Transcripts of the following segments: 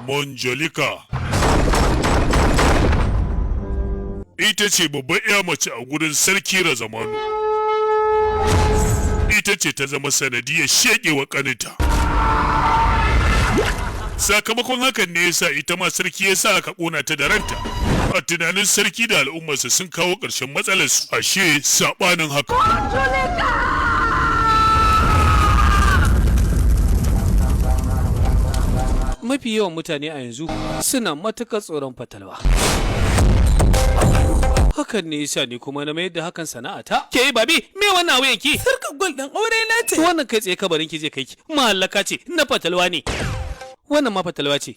Monjolika ita ce babban 'ya mace a gurin sarki Razamanu. Ita ce ta zama sanadiyar sheƙewa ƙaninta. Sakamakon hakan ne yasa ita ma sarki ya sa aka ƙona ta da ranta. A tunanin sarki da al'ummarsa sun kawo ƙarshen matsalarsu, ashe saɓanin haka. Mafi yawan mutane a yanzu suna matuƙar tsoron fatalwa. Hakan ne yasa ni kuma na mayar da hakan sana'ata. Ke babi, me wannan wuyan ki? Sarkar gwal ɗin aure na ce. Wannan kai tsaye kabarin ki je kai ki. Mahallaka ce, na fatalwa ne. Wannan ma fatalwa ce.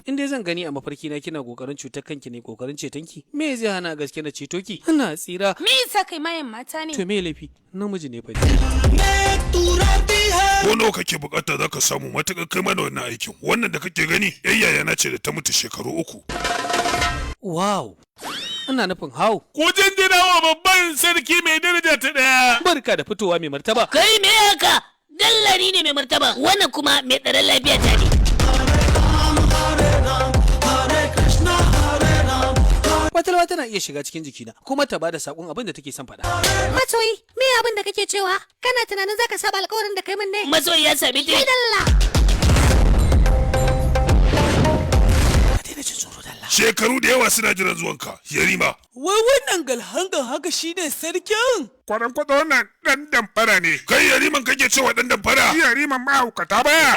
In dai zan gani a mafarki na kina kokarin cutar kanki ne kokarin ceton ki, me zai hana gaske na ceto ki? Ina tsira. Me yasa kai mayan mata ne? To me laifi? Namiji ne fa. Ko nawa kake bukata zaka samu matuƙar kai mana wannan aikin? Wannan da kake gani, yayyaya na ce da ta mutu shekaru 3. Wow. Ina nufin hau. Ku jinjina wa babban sarki mai daraja ta ɗaya. Barka da fitowa mai martaba. Kai me haka? Dallari ne mai martaba, wannan kuma mai tsaron lafiya ta ne. Fatalwa tana iya shiga cikin jikina kuma ta bada sakon abin da take son faɗa. Masoyi, me abin da kake cewa? Kana tunanin zaka saba alƙawarin da kai min ne? Masoyi ya sami ta. Kai dalla. Ka daina jin tsoro dalla. Shekaru da yawa suna jiran zuwanka, Yarima. Wai wannan galhangan haka shine sarkin? Kwaran kwado wannan ɗan damfara ne. Kai Yariman kake cewa ɗan damfara? Yariman mahaukata baya.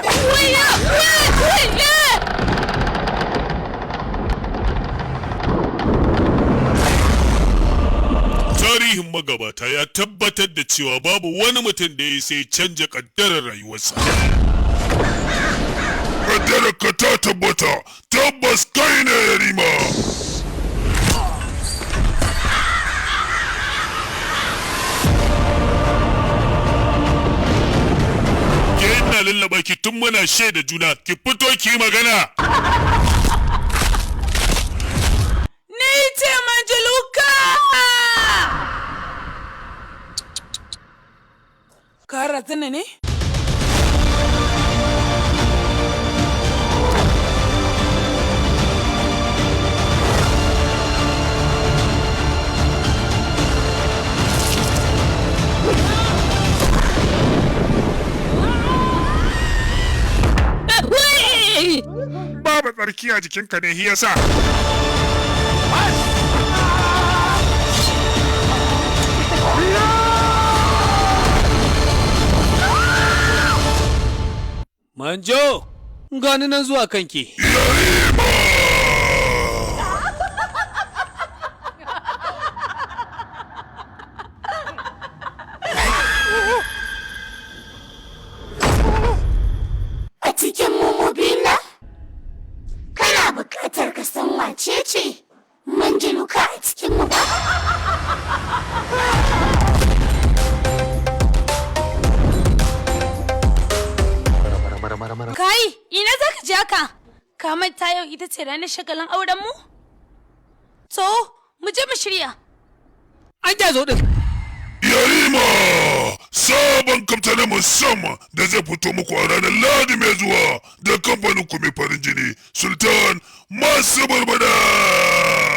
Tarihin magabata ya tabbatar da cewa babu wani mutum da ya sai canja ƙaddarar rayuwarsa. Ƙaddarar ka ta tabbata, tabbas kai ne Yarima. Ke ina lallaba ki tun muna shaida juna, ki fito ki magana. Ni ce Manjaluka! Ka razana ne? Babu tsarki a jikinka ne, shi yasa. Manjo, gani nan zuwa kanki. Yarima! A cikin mumubina? Kana buƙatar ka san wace ce Manjaluka a cikin mu ba? Kai, ina za ka je haka? Ka manta yau ita ce ranar shagalin auren mu? To, mu je mu shirya. An kya zo din. Yarima! Sabon kamta na musamman da zai fito muku a ranar Ladi mai zuwa da kamfanin ku mai farin jini, Sultan masu barbada!